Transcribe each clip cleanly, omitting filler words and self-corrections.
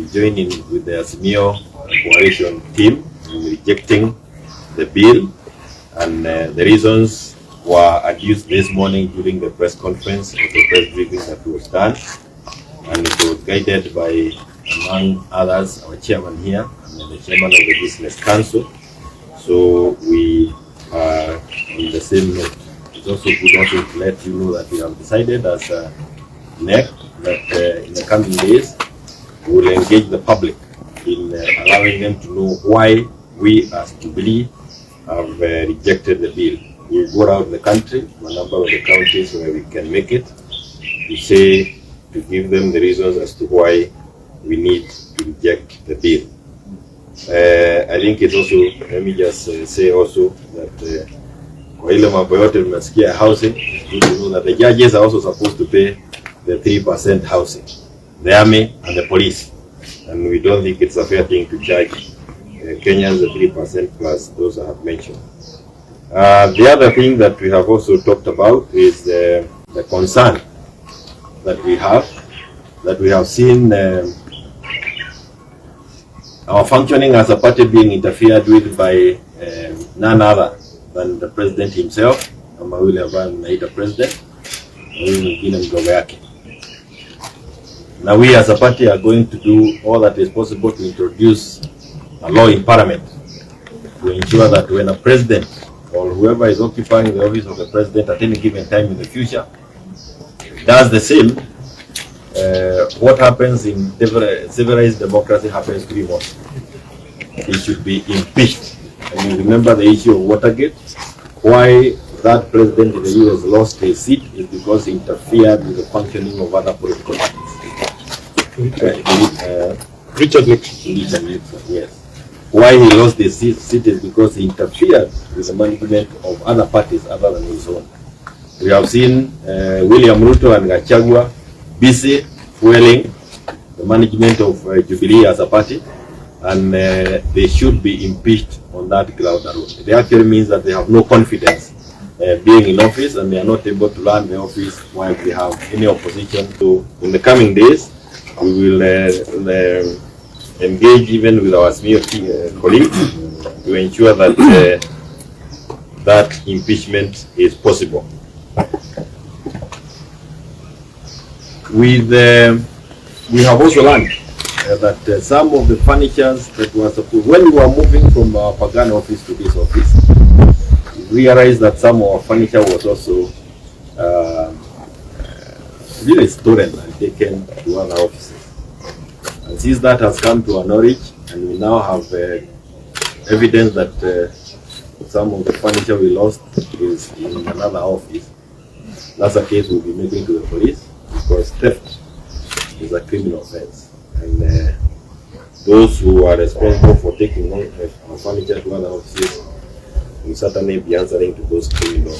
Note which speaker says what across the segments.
Speaker 1: we join in with the Azimio coalition team in rejecting the bill, and the reasons were adduced this morning during the press conference, the press briefing that was done, and it was guided by, among others, our chairman here and the chairman of the Business Council. So we are on the same note. It's also good also to let you know that we have decided as a NEC that in the coming days we will engage the public in allowing them to know why we as Jubilee have rejected the bill. We will go out the country to a number of the counties where we can make it to give them the reasons as to why we need to reject the bill. I think it's also, let me just say also that kwa ile mambo yote tunasikia housing, you know that the judges are also supposed to pay the 3% housing, the army and the police, and we don't think it's a fair thing to charge Kenyans the 3% plus those I have mentioned. The other thing that we have also talked about is the concern that we have seen our functioning as a party being interfered with by none other than the president himself, ama yule ambaye anaita president, huyu mwingine mdogo yake. Now we as a party are going to do all that is possible to introduce a law in parliament to ensure that when a president or whoever is occupying the office of the president at any given time in the future does the same, what happens in civilized democracy happens 3 months. He should be impeached. And you remember the issue of Watergate. Why that president in the US lost his seat is because he interfered with the functioning of other political parties. Richard Nixon, yes. Why he lost his seat is because he interfered with the management of other parties other than his own. We have seen William Ruto and Gachagua busy fueling the management of Jubilee as a party, and they should be impeached on that ground alone. It actually means that they have no confidence being in office, and they are not able to run the office while we have any opposition. So in the coming days, we will engage even with our senior colleagues to ensure that that impeachment is possible. We have also learned that some of the furnitures that were supposed, when we were moving from our Pagan office to this office, we realized that some of our furniture was also really stolen and taken to other offices. And since that has come to our knowledge, and we now have evidence that some of the furniture we lost is in another office, that's a case we'll be making to the police, because theft is a criminal offense, and those who are responsible for taking furniture to other offices will certainly be answering to those criminal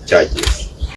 Speaker 1: charges.